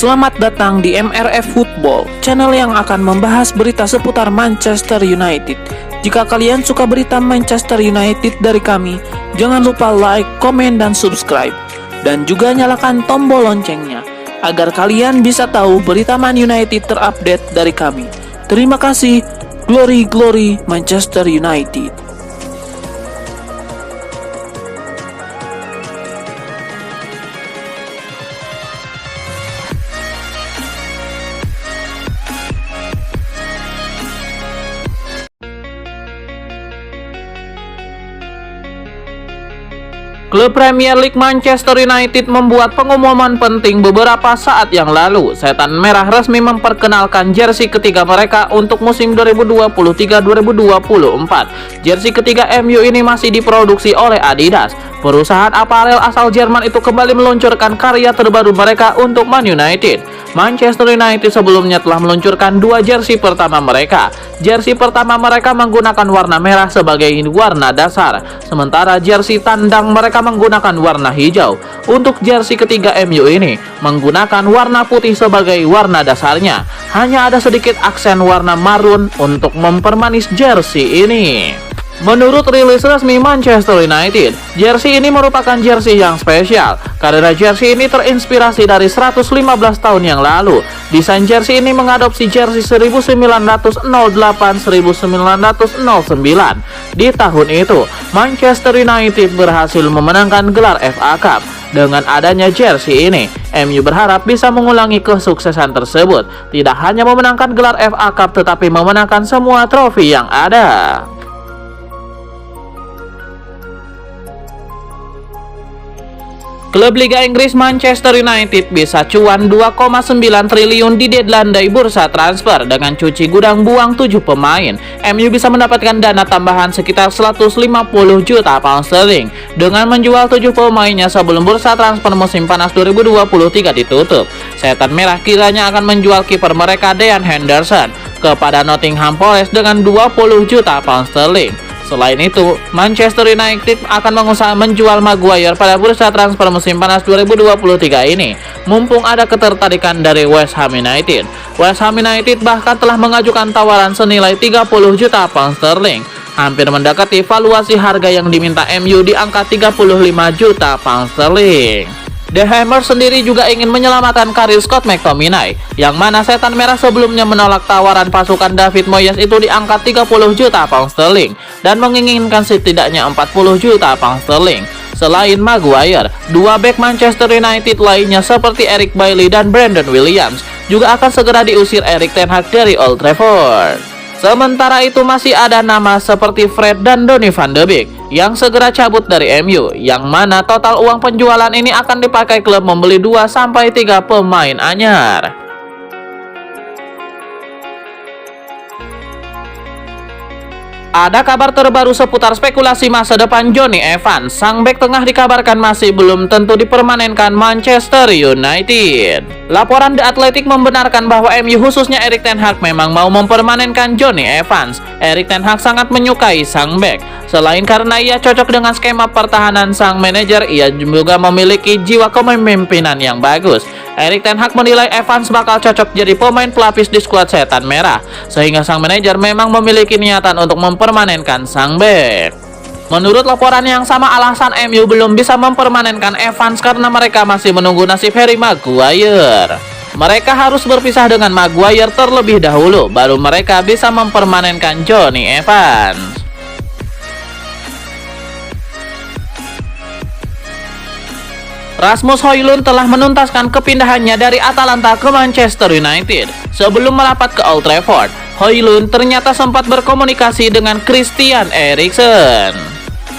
Selamat datang di MRF Football, channel yang akan membahas berita seputar Manchester United. Jika kalian suka berita Manchester United dari kami, jangan lupa like, komen, dan subscribe. Dan juga nyalakan tombol loncengnya, agar kalian bisa tahu berita Man United terupdate dari kami. Terima kasih, Glory Glory Manchester United. Klub Premier League Manchester United membuat pengumuman penting beberapa saat yang lalu. Setan Merah resmi memperkenalkan jersey ketiga mereka untuk musim 2023-2024. Jersey ketiga MU ini masih diproduksi oleh Adidas. Perusahaan aparel asal Jerman itu kembali meluncurkan karya terbaru mereka untuk Man United. Manchester United sebelumnya telah meluncurkan dua jersey pertama mereka. Jersey pertama mereka menggunakan warna merah sebagai warna dasar, sementara jersey tandang mereka menggunakan warna hijau. Untuk jersey ketiga MU ini menggunakan warna putih sebagai warna dasarnya. Hanya ada sedikit aksen warna marun untuk mempermanis jersey ini. Menurut rilis resmi Manchester United, jersey ini merupakan jersey yang spesial karena jersey ini terinspirasi dari 115 tahun yang lalu. Desain jersey ini mengadopsi jersey 1908-1909. Di tahun itu, Manchester United berhasil memenangkan gelar FA Cup. Dengan adanya jersey ini, MU berharap bisa mengulangi kesuksesan tersebut. Tidak hanya memenangkan gelar FA Cup, tetapi memenangkan semua trofi yang ada. Klub Liga Inggris Manchester United bisa cuan 2,9 triliun di deadline bursa transfer dengan cuci gudang buang 7 pemain. MU bisa mendapatkan dana tambahan sekitar 150 juta pound sterling dengan menjual 7 pemainnya sebelum bursa transfer musim panas 2023 ditutup. Setan Merah kiranya akan menjual kiper mereka Dean Henderson kepada Nottingham Forest dengan 20 juta pound sterling. Selain itu, Manchester United akan menjual Maguire pada bursa transfer musim panas 2023 ini, mumpung ada ketertarikan dari West Ham United. West Ham United bahkan telah mengajukan tawaran senilai 30 juta pound sterling, hampir mendekati valuasi harga yang diminta MU di angka 35 juta pound sterling. The Hammers sendiri juga ingin menyelamatkan karir Scott McTominay, yang mana Setan Merah sebelumnya menolak tawaran pasukan David Moyes itu di angka 30 juta pound sterling dan menginginkan setidaknya 40 juta pound sterling. Selain Maguire, dua bek Manchester United lainnya seperti Eric Bailly dan Brandon Williams juga akan segera diusir Erik ten Hag dari Old Trafford. Sementara itu masih ada nama seperti Fred dan Donny van de Beek yang segera cabut dari MU, yang mana total uang penjualan ini akan dipakai klub membeli 2-3 pemain anyar. Ada kabar terbaru seputar spekulasi masa depan Jonny Evans. Sang bek tengah dikabarkan masih belum tentu dipermanenkan Manchester United. Laporan The Athletic membenarkan bahwa MU khususnya Erik ten Hag memang mau mempermanenkan Jonny Evans. Erik ten Hag sangat menyukai sang bek. Selain karena ia cocok dengan skema pertahanan sang manajer, ia juga memiliki jiwa kepemimpinan yang bagus. Erik ten Hag menilai Evans bakal cocok jadi pemain pelapis di skuad Setan Merah, sehingga sang manajer memang memiliki niatan untuk mempermanenkan sang bek. Menurut laporan yang sama, alasan MU belum bisa mempermanenkan Evans karena mereka masih menunggu nasib Harry Maguire. Mereka harus berpisah dengan Maguire terlebih dahulu, baru mereka bisa mempermanenkan Jonny Evans. Rasmus Højlund telah menuntaskan kepindahannya dari Atalanta ke Manchester United. Sebelum merapat ke Old Trafford, Højlund ternyata sempat berkomunikasi dengan Christian Eriksen.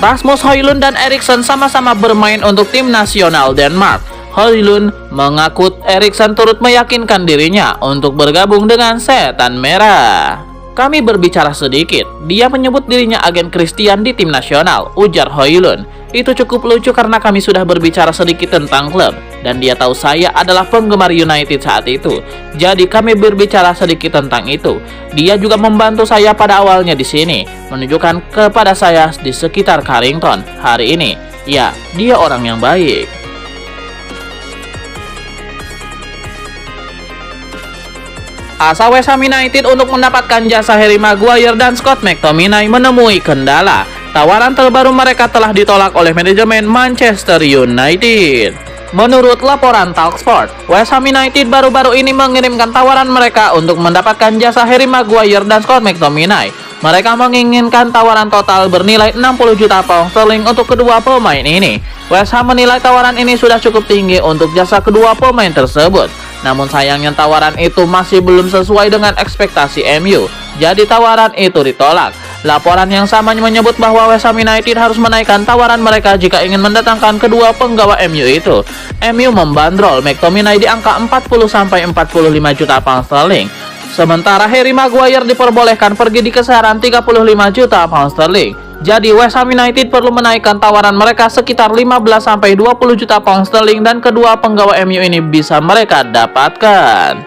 Rasmus Højlund dan Eriksen sama-sama bermain untuk tim nasional Denmark. Højlund mengaku Eriksen turut meyakinkan dirinya untuk bergabung dengan Setan Merah. Kami berbicara sedikit, dia menyebut dirinya agen Christian di tim nasional, ujar Højlund. Itu cukup lucu karena kami sudah berbicara sedikit tentang klub dan dia tahu saya adalah penggemar United saat itu. Jadi kami berbicara sedikit tentang itu. Dia juga membantu saya pada awalnya di sini, menunjukkan kepada saya di sekitar Carrington hari ini. Ya, dia orang yang baik. Asa West Ham United untuk mendapatkan jasa Harry Maguire dan Scott McTominay menemui kendala. Tawaran terbaru mereka telah ditolak oleh manajemen Manchester United. Menurut laporan Talksport, West Ham United baru-baru ini mengirimkan tawaran mereka untuk mendapatkan jasa Harry Maguire dan Scott McTominay. Mereka menginginkan tawaran total bernilai 60 juta pound sterling untuk kedua pemain ini. West Ham menilai tawaran ini sudah cukup tinggi untuk jasa kedua pemain tersebut. Namun sayangnya tawaran itu masih belum sesuai dengan ekspektasi MU. Jadi tawaran itu ditolak. Laporan yang sama menyebut bahwa West Ham United harus menaikkan tawaran mereka jika ingin mendatangkan kedua penggawa MU itu. MU membandrol McTominay di angka 40-45 juta pound sterling. Sementara Harry Maguire diperbolehkan pergi di kisaran 35 juta pound sterling. Jadi West Ham United perlu menaikkan tawaran mereka sekitar 15-20 juta pound sterling dan kedua penggawa MU ini bisa mereka dapatkan.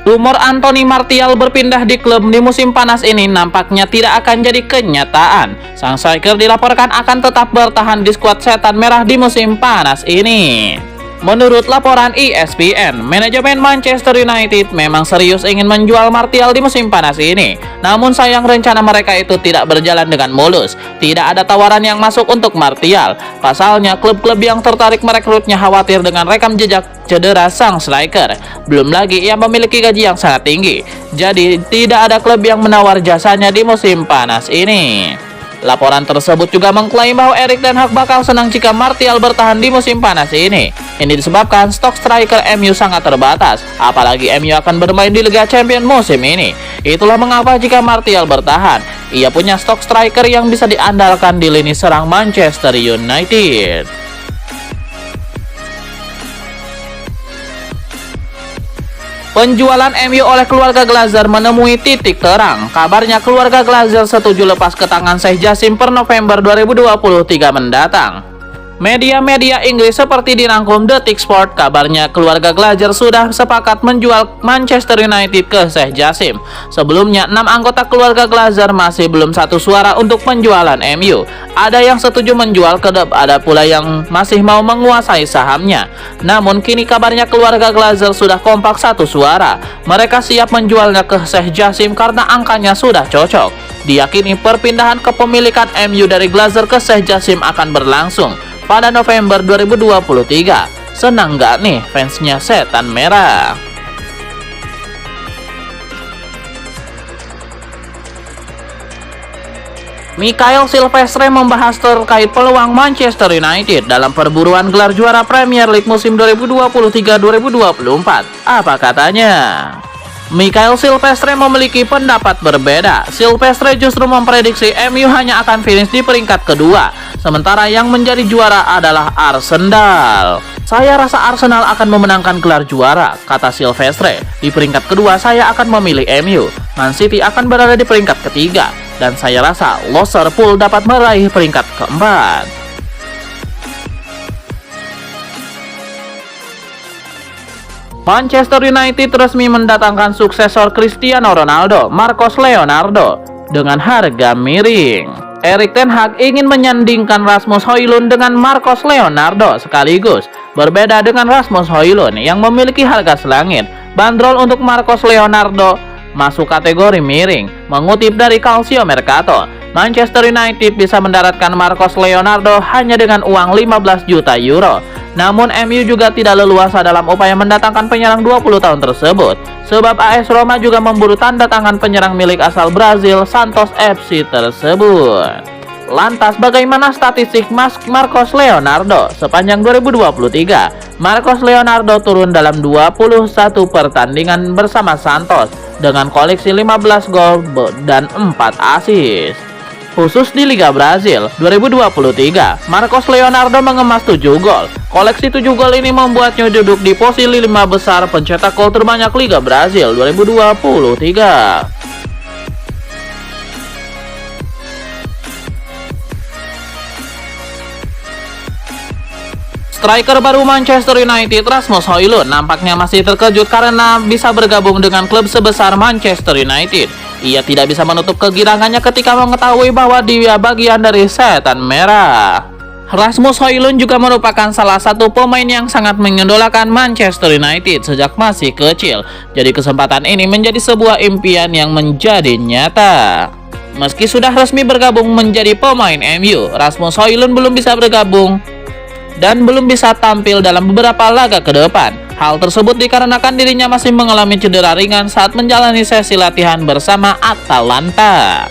Rumor Anthony Martial berpindah di klub di musim panas ini nampaknya tidak akan jadi kenyataan. Sang striker dilaporkan akan tetap bertahan di skuad Setan Merah di musim panas ini. Menurut laporan ESPN, manajemen Manchester United memang serius ingin menjual Martial di musim panas ini. Namun sayang rencana mereka itu tidak berjalan dengan mulus. Tidak ada tawaran yang masuk untuk Martial. Pasalnya klub-klub yang tertarik merekrutnya khawatir dengan rekam jejak cedera sang striker. Belum lagi ia memiliki gaji yang sangat tinggi. Jadi tidak ada klub yang menawar jasanya di musim panas ini. Laporan tersebut juga mengklaim bahwa Erik ten Hag bakal senang jika Martial bertahan di musim panas ini. Ini disebabkan stok striker MU sangat terbatas, apalagi MU akan bermain di Liga Champions musim ini. Itulah mengapa jika Martial bertahan, ia punya stok striker yang bisa diandalkan di lini serang Manchester United. Penjualan MU oleh keluarga Glazer menemui titik terang. Kabarnya keluarga Glazer setuju lepas ke tangan Sheikh Jassim per November 2023 mendatang. Media-media Inggris seperti dirangkum Detik Sport, kabarnya keluarga Glazer sudah sepakat menjual Manchester United ke Sheikh Jassim. Sebelumnya, 6 anggota keluarga Glazer masih belum satu suara untuk penjualan MU. Ada yang setuju menjual klub, ada pula yang masih mau menguasai sahamnya. Namun kini kabarnya keluarga Glazer sudah kompak satu suara. Mereka siap menjualnya ke Sheikh Jassim karena angkanya sudah cocok. Diyakini perpindahan kepemilikan MU dari Glazer ke Sheikh Jassim akan berlangsung pada November 2023. Senang gak nih fansnya Setan Merah? Mikael Silvestre membahas terkait peluang Manchester United dalam perburuan gelar juara Premier League musim 2023-2024. Apa katanya? Mikael Silvestre memiliki pendapat berbeda. Silvestre justru memprediksi MU hanya akan finish di peringkat kedua, sementara yang menjadi juara adalah Arsenal. Saya rasa Arsenal akan memenangkan gelar juara, kata Silvestre. Di peringkat kedua saya akan memilih MU. Man City akan berada di peringkat ketiga, dan saya rasa Liverpool dapat meraih peringkat keempat. Manchester United resmi mendatangkan suksesor Cristiano Ronaldo, Marcos Leonardo, dengan harga miring. Erik ten Hag ingin menyandingkan Rasmus Højlund dengan Marcos Leonardo sekaligus. Berbeda dengan Rasmus Højlund yang memiliki harga selangit, bandrol untuk Marcos Leonardo masuk kategori miring. Mengutip dari Calcio Mercato, Manchester United bisa mendaratkan Marcos Leonardo hanya dengan uang 15 juta euro. Namun MU juga tidak leluasa dalam upaya mendatangkan penyerang 20 tahun tersebut, sebab AS Roma juga memburu tanda tangan penyerang milik asal Brazil Santos FC tersebut. Lantas bagaimana statistik Marcos Leonardo sepanjang 2023? Marcos Leonardo turun dalam 21 pertandingan bersama Santos dengan koleksi 15 gol dan 4 assist. Khusus di Liga Brazil 2023, Marcos Leonardo mengemas 7 gol. Koleksi 7 gol ini membuatnya duduk di posisi 5 besar pencetak gol terbanyak Liga Brazil 2023. Striker baru Manchester United, Rasmus Højlund, nampaknya masih terkejut karena bisa bergabung dengan klub sebesar Manchester United. Ia tidak bisa menutup kegirangannya ketika mengetahui bahwa dia bagian dari Setan Merah. Rasmus Højlund juga merupakan salah satu pemain yang sangat mengidolakan Manchester United sejak masih kecil. Jadi kesempatan ini menjadi sebuah impian yang menjadi nyata. Meski sudah resmi bergabung menjadi pemain MU, Rasmus Højlund belum bisa bergabung dan belum bisa tampil dalam beberapa laga ke depan. Hal tersebut dikarenakan dirinya masih mengalami cedera ringan saat menjalani sesi latihan bersama Atalanta.